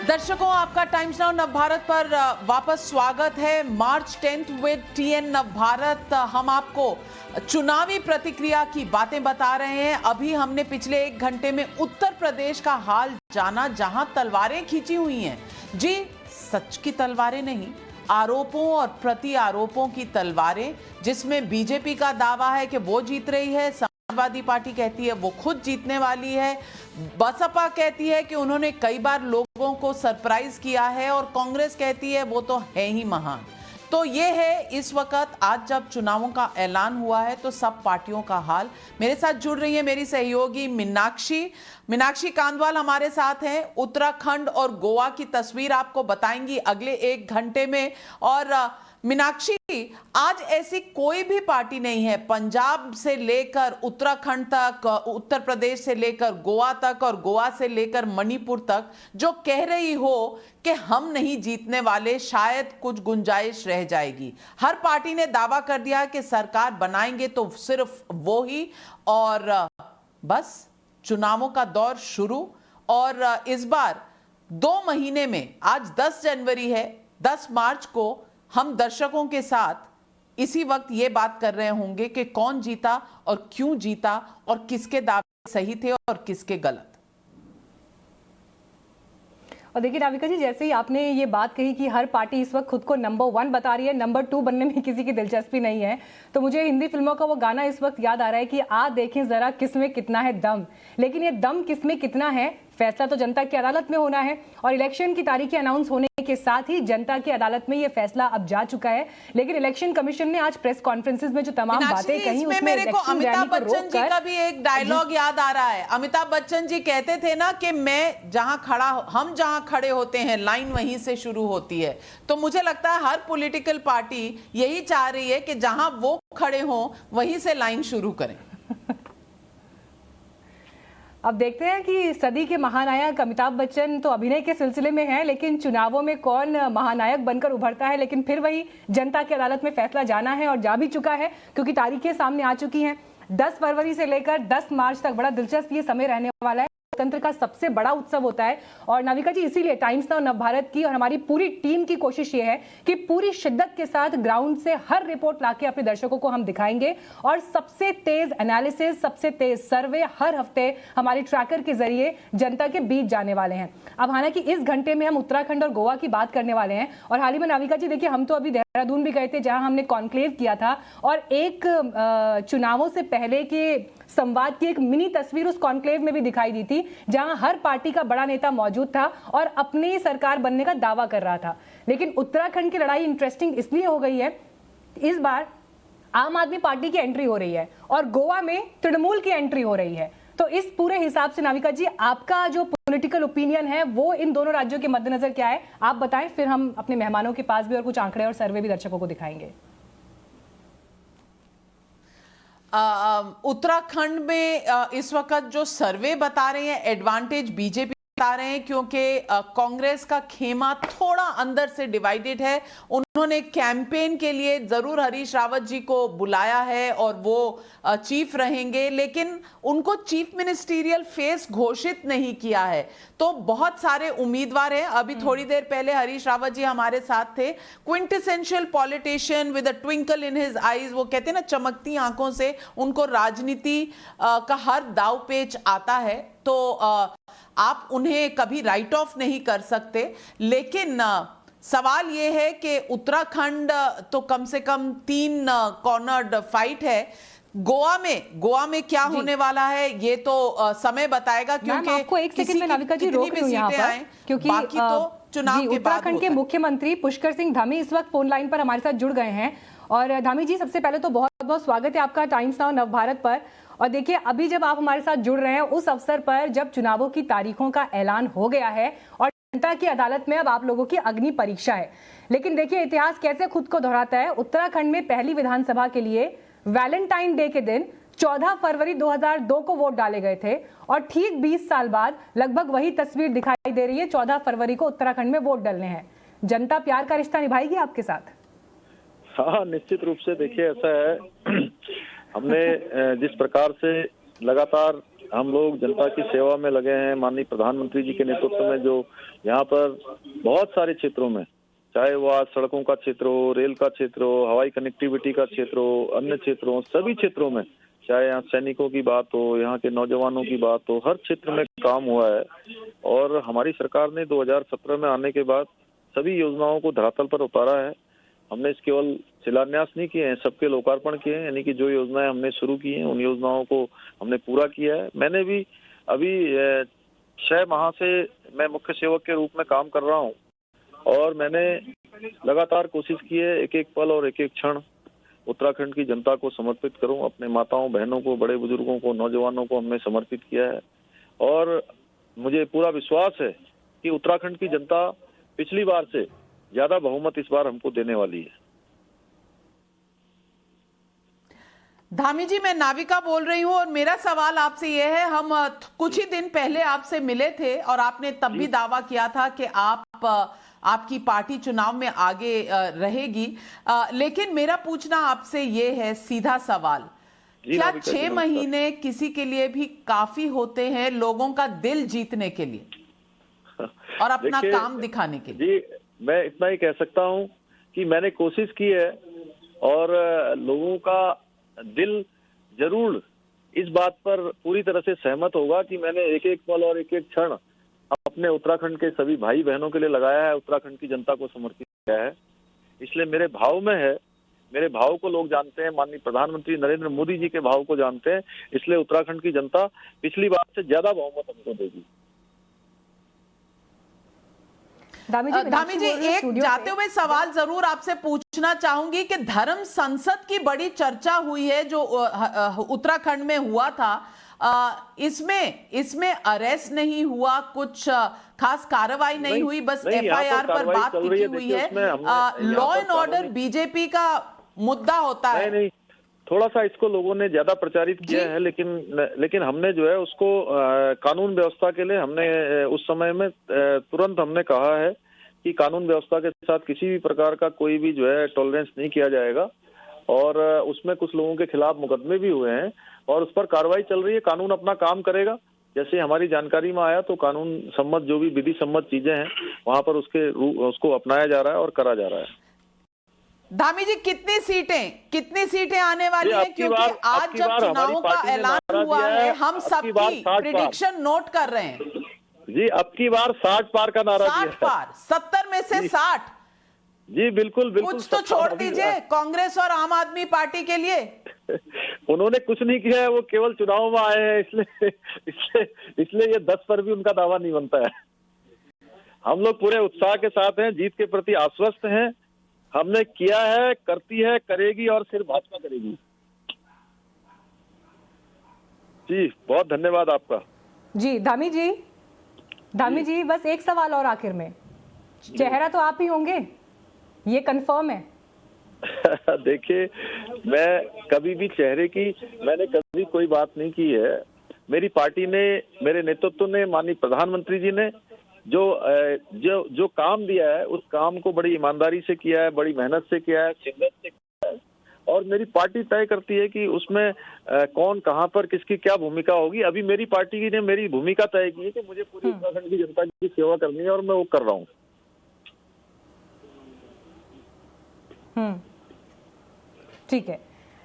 दर्शकों, आपका times now Navbharat पर वापस स्वागत है। मार्च 10th विद टीएन नवभारत। हम आपको चुनावी प्रतिक्रिया की बातें बता रहे हैं। अभी हमने पिछले 1 घंटे में उत्तर प्रदेश का हाल जाना, जहां तलवारें खींची हुई हैं। जी, सच की तलवारें नहीं, आरोपों और प्रति आरोपों की तलवारें, जिसमें बीजेपी का दावा है कि वो जीत रही है, समाजवादी पार्टी कहती है वो खुद जीतने वाली है, बसपा कहती है कि उन्होंने कई बार लोगों को सरप्राइज किया है, और कांग्रेस कहती है वो तो है ही महान। तो ये है इस वक्त, आज जब चुनावों का ऐलान हुआ है तो सब पार्टियों का हाल। मेरे साथ जुड़ रही है मेरी सहयोगी मीनाक्षी कांदवाल हमारे साथ हैं। उत्तराखंड और गोवा की तस्वीर आपको बताएंगी अगले 1 घंटे में। और मीनाक्षी, आज ऐसी कोई भी पार्टी नहीं है, पंजाब से लेकर उत्तराखंड तक, उत्तर प्रदेश से लेकर गोवा तक और गोवा से लेकर मणिपुर तक, जो कह रही हो कि हम नहीं जीतने वाले, शायद कुछ गुंजाइश रह जाएगी। हर पार्टी ने दावा कर दिया कि सरकार बनाएंगे तो सिर्फ वो ही, और बस चुनावों का दौर शुरू। और इस बार 2 महीने में, आज 10 जनवरी है, 10 मार्च को हम दर्शकों के साथ इसी वक्त ये बात कर रहे होंगे कि कौन जीता और क्यों जीता, और किसके दावे सही थे और किसके गलत। और देखिए राविका जी, जैसे ही आपने ये बात कही कि हर पार्टी इस वक्त खुद को नंबर 1 बता रही है, नंबर 2 बनने में किसी की दिलचस्पी नहीं है, तो मुझे हिंदी फिल्मों का वो गाना इस वक्त याद आ रहा है कि आ देखें जरा किसमें कितना है दम। लेकिन ये दम किसमें कितना है, फैसला तो जनता की अदालत में होना है, और इलेक्शन की तारीखें अनाउंस होने के साथ ही जनता की अदालत में ये फैसला अब जा चुका है। लेकिन इलेक्शन कमिशन ने आज प्रेस कॉन्फ्रेंसेस में जो तमाम बातें कही, उसमें मेरे को अमिताभ बच्चन जी का भी एक डायलॉग याद आ रहा है। अमिताभ बच्चन जी कहते थे ना कि हम जहां खड़े होते हैं लाइन वहीं से शुरू होती है। तो मुझे लगता है हर पॉलिटिकल पार्टी यही चाह रही है कि जहां वो खड़े हों वहीं से लाइन शुरू करें। अब देखते हैं कि सदी के महानायक अमिताभ बच्चन तो अभिनय के सिलसिले में है, लेकिन चुनावों में कौन महानायक बनकर उभरता है। लेकिन फिर वही जनता की अदालत में फैसला जाना है, और जा भी चुका है, क्योंकि तारीखें सामने आ चुकी हैं। 10 फरवरी से लेकर 10 मार्च तक बड़ा दिलचस्प ये समय रहने वाला है। लोकतंत्र का सबसे बड़ा उत्सव होता है। और नाविका जी, इसीलिए टाइम्स नाउ नवभारत की और हमारी पूरी टीम की कोशिश ये है कि पूरी शिद्दत के साथ ग्राउंड से हर रिपोर्ट लाके अपने दर्शकों को हम दिखाएंगे, और सबसे तेज एनालिसिस, सबसे तेज सर्वे हर हफ्ते हमारे ट्रैकर के जरिए जनता के बीच जाने वाले हैं। अब हालांकि इस घंटे में हम उत्तराखंड और गोवा की बात करने वाले हैं। और हाल ही में नाविका जी देखिए, हम तो अभी देहरादून भी गए थे, जहां हमने कॉन्क्लेव किया था, और एक चुनावों से पहले के संवाद की एक मिनी तस्वीर उस कॉन्क्लेव में भी दिखाई दी थी, जहां हर पार्टी का बड़ा नेता मौजूद था और अपनी सरकार बनने का दावा कर रहा था। लेकिन उत्तराखंड की लड़ाई इंटरेस्टिंग इसलिए हो गई है, इस बार आम आदमी पार्टी की एंट्री हो रही है और गोवा में तृणमूल की एंट्री हो रही है। तो इस पूरे हिसाब से नाविका जी, आपका जो पॉलिटिकल ओपिनियन है वो इन दोनों राज्यों के मद्देनजर क्या है, आप बताएं, फिर हम अपने मेहमानों के पास भी और कुछ आंकड़े और सर्वे भी दर्शकों को दिखाएंगे। उत्तराखंड में इस वक्त जो सर्वे बता रहे हैं, एडवांटेज बीजेपी बता रहे हैं, क्योंकि कांग्रेस का खेमा थोड़ा अंदर से डिवाइडेड है। उन्होंने कैंपेन के लिए जरूर हरीश रावत जी को बुलाया है और वो चीफ रहेंगे, लेकिन उनको चीफ मिनिस्टीरियल फेस घोषित नहीं किया है। तो बहुत सारे उम्मीदवार हैं। अभी थोड़ी देर पहले हरीश रावत जी हमारे साथ थे। Quintessential politician with a twinkle in his eyes, वो कहते हैं ना, चमकती आंखों से उनको राजनीति का हर दाव पेच आता है। तो आप उन्हें कभी राइट ऑफ नहीं कर सकते। लेकिन सवाल यह है कि उत्तराखंड तो कम से कम 3 कॉर्नर्ड फाइट है। गोवा में क्या होने वाला है ये तो समय बताएगा, क्योंकि आपको एक सेकंड में नाविका जी रोक लूं यहाँ पर, क्योंकि बाकी तो चुनाव के बाद उत्तराखंड के मुख्यमंत्री पुष्कर सिंह धामी इस वक्त फोन लाइन पर हमारे साथ जुड़ गए हैं। और धामी जी, सबसे पहले तो बहुत बहुत स्वागत है आपका टाइम्स नाउ नवभारत पर। और देखिए, अभी जब आप हमारे साथ जुड़ रहे हैं उस अवसर पर जब चुनावों की तारीखों का ऐलान हो गया है और जनता की अदालत में अब आप लोगों की अग्नि परीक्षा है। लेकिन देखिए, इतिहास कैसे खुद को दोहराता है। उत्तराखंड में पहली विधानसभा के लिए वैलेंटाइन डे के दिन 14 फरवरी 2002 को वोट डाले गए थे, और ठीक 20 साल बाद लगभग वही तस्वीर दिखाई दे रही है। 14 फरवरी को उत्तराखंड में वोट डालने हैं। जनता प्यार का रिश्ता निभाएगी आपके साथ? हाँ, निश्चित रूप से। देखिए, ऐसा है, हमने जिस प्रकार से लगातार हम लोग जनता की सेवा में लगे हैं। माननीय प्रधानमंत्री जी के नेतृत्व में जो यहाँ पर बहुत सारे क्षेत्रों में, चाहे वो आज सड़कों का क्षेत्र हो, रेल का क्षेत्र हो, हवाई कनेक्टिविटी का क्षेत्र हो, अन्य क्षेत्रों, सभी क्षेत्रों में, चाहे यहाँ सैनिकों की बात हो, यहाँ के नौजवानों की बात हो, हर क्षेत्र में काम हुआ है। और हमारी सरकार ने 2017 में आने के बाद सभी योजनाओं को धरातल पर उतारा है। हमने इस केवल शिलान्यास नहीं किए हैं, सबके लोकार्पण किए हैं। यानी कि जो योजनाएं हमने शुरू की हैं उन योजनाओं को हमने पूरा किया है। मैंने भी अभी 6 माह से मैं मुख्य सेवक के रूप में काम कर रहा हूं और मैंने लगातार कोशिश की है एक एक पल और एक एक क्षण उत्तराखंड की जनता को समर्पित करूं। अपने माताओं बहनों को, बड़े बुजुर्गों को, नौजवानों को हमने समर्पित किया है और मुझे पूरा विश्वास है कि उत्तराखंड की जनता पिछली बार से ज्यादा बहुमत इस बार हमको देने वाली है। धामी जी, मैं नाविका बोल रही हूं और मेरा सवाल आपसे यह है, हम कुछ ही दिन पहले आपसे मिले थे और आपने तब भी दावा किया था कि आपकी पार्टी चुनाव में आगे रहेगी, लेकिन मेरा पूछना आपसे ये है, सीधा सवाल, क्या 6 महीने किसी के लिए भी काफी होते हैं लोगों का दिल जीतने के लिए और अपना काम दिखाने के लिए? जी, मैं इतना ही कह सकता हूं कि मैंने कोशिश की है और लोगों का दिल जरूर इस बात पर पूरी तरह से सहमत होगा कि मैंने एक एक पल और एक एक क्षण अपने उत्तराखंड के सभी भाई बहनों के लिए लगाया है, उत्तराखंड की जनता को समर्पित किया है। इसलिए मेरे भाव में है, मेरे भाव को लोग जानते हैं, माननीय प्रधानमंत्री नरेंद्र मोदी जी के भाव को जानते हैं। इसलिए उत्तराखंड की जनता पिछली बार से ज्यादा बहुमत हमको देगी। धामी जी, एक जाते हुए सवाल जरूर आपसे पूछना चाहूंगी कि धर्म संसद की बड़ी चर्चा हुई है जो उत्तराखंड में हुआ था, इसमें अरेस्ट नहीं हुआ, कुछ खास कार्रवाई नहीं हुई, बस एफआईआर पर बात की हुई है। लॉ एंड ऑर्डर बीजेपी का मुद्दा होता है। नहीं, थोड़ा सा इसको लोगों ने ज्यादा प्रचारित किया है, लेकिन हमने जो है उसको कानून व्यवस्था के लिए हमने उस समय में तुरंत हमने कहा है कि कानून व्यवस्था के साथ किसी भी प्रकार का कोई भी जो है टॉलरेंस नहीं किया जाएगा। और उसमें कुछ लोगों के खिलाफ मुकदमे भी हुए हैं और उस पर कार्रवाई चल रही है। कानून अपना काम करेगा। जैसे हमारी जानकारी में आया तो कानून सम्मत जो भी विधि सम्मत चीजें हैं वहां पर उसको अपनाया जा रहा है और करा जा रहा है। धामी जी, कितनी सीटें आने वाली हैं? क्योंकि आज जब चुनावों का ऐलान हुआ है, हम सबकी प्रेडिक्शन नोट कर रहे हैं। जी, अब की बार 60 पार का नारा दिया है। 60 पार, 70 में से 60। जी बिल्कुल। कुछ तो छोड़ दीजिए कांग्रेस और आम आदमी पार्टी के लिए। उन्होंने कुछ नहीं किया है, वो केवल चुनाव में आए हैं, इसलिए ये 10 पर भी उनका दावा नहीं बनता है। हम लोग पूरे उत्साह के साथ हैं, जीत के प्रति आश्वस्त हैं। हमने किया है, करती है, करेगी और सिर्फ भाजपा करेगी। जी, बहुत धन्यवाद आपका। जी धामी जी, बस एक सवाल और आखिर में, चेहरा तो आप ही होंगे, ये कंफर्म है? देखिए, मैं कभी भी चेहरे की मैंने कभी कोई बात नहीं की है। मेरी पार्टी ने, मेरे नेतृत्व ने, माननीय प्रधानमंत्री जी ने जो काम दिया है उस काम को बड़ी ईमानदारी से किया है, बड़ी मेहनत से किया है, शिद्दत से किया है। और मेरी पार्टी तय करती है कि उसमें कौन कहां पर किसकी क्या भूमिका होगी। अभी मेरी पार्टी ने मेरी भूमिका तय की है कि मुझे पूरी उत्तराखंड की जनता की सेवा करनी है और मैं वो कर रहा हूँ। ठीक है,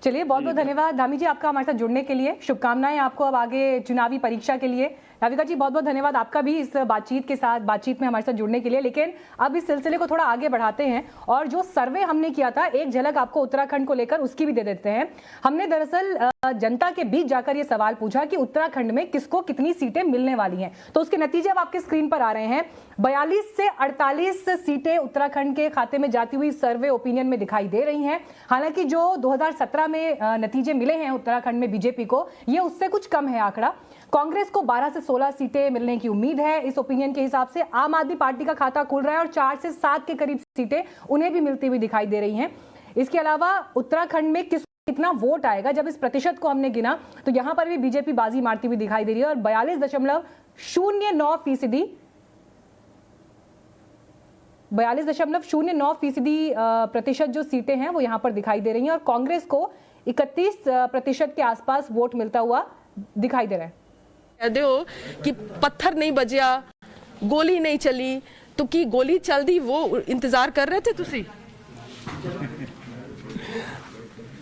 चलिए, बहुत बहुत धन्यवाद धामी जी आपका हमारे साथ जुड़ने के लिए। शुभकामनाएं आपको अब आगे चुनावी परीक्षा के लिए। नाविका जी, बहुत बहुत धन्यवाद आपका भी इस बातचीत में हमारे साथ जुड़ने के लिए। लेकिन अब इस सिलसिले को थोड़ा आगे बढ़ाते हैं और जो सर्वे हमने किया था, एक झलक आपको उत्तराखंड को लेकर उसकी भी दे देते हैं। हमने दरअसल जनता के बीच जाकर ये सवाल पूछा कि उत्तराखंड में किसको कितनी सीटें मिलने वाली हैं। तो उसके नतीजे अब आपके स्क्रीन पर आ रहे हैं। 42 से 48 सीटें उत्तराखंड के खाते में जाती हुई सर्वे ओपिनियन में दिखाई दे रही हैं। हालांकि जो 2017 में नतीजे मिले हैं उत्तराखंड में बीजेपी को, ये उससे कुछ कम है आंकड़ा। कांग्रेस को 12 से 16 सीटें मिलने की उम्मीद है इस ओपिनियन के हिसाब से। आम आदमी पार्टी का खाता खुल रहा है और 4 से 7 के करीब सीटें उन्हें भी मिलती हुई दिखाई दे रही हैं। इसके अलावा उत्तराखंड में कितना वोट आएगा, जब इस प्रतिशत को हमने गिना तो यहां पर भी बीजेपी बाजी मारती हुई दिखाई दे रही है और 42.09% प्रतिशत जो सीटें हैं वो यहां पर दिखाई दे रही हैं और कांग्रेस को 31% के आसपास वोट मिलता हुआ दिखाई दे रहा है। कहते हो कि पत्थर नहीं बजया, गोली नहीं चली, तो की गोली चलदी वो इंतजार कर रहे थे तुसी?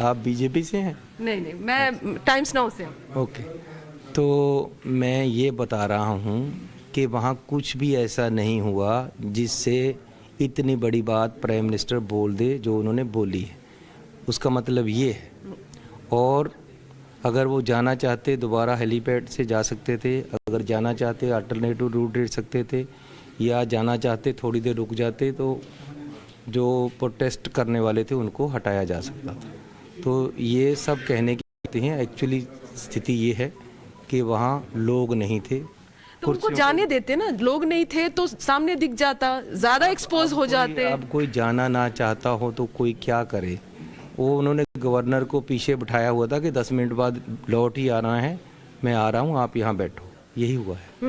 आप बीजेपी से हैं? नहीं, मैं टाइम्स नाउ से हूं। ओके, तो मैं ये बता रहा हूँ कि वहाँ कुछ भी ऐसा नहीं हुआ जिससे इतनी बड़ी बात प्राइम मिनिस्टर बोल दे जो उन्होंने बोली है। उसका मतलब ये है, और अगर वो जाना चाहते दोबारा हेलीपैड से जा सकते थे, अगर जाना चाहते अल्टरनेटिव रूट ले सकते थे, या जाना चाहते थोड़ी देर रुक जाते तो जो प्रोटेस्ट करने वाले थे उनको हटाया जा सकता था। तो ये सब कहने की बातें हैं, एक्चुअली स्थिति ये है कि वहाँ लोग नहीं थे। तो उनको जाने देते ना, लोग नहीं थे तो सामने दिख जाता, ज्यादा एक्सपोज हो जाते। अब कोई जाना ना चाहता हो तो कोई क्या करे। वो उन्होंने गवर्नर को पीछे बिठाया हुआ था कि 10 मिनट बाद लौट ही आना है, मैं आ रहा हूँ, आप यहाँ बैठो, यही हुआ है।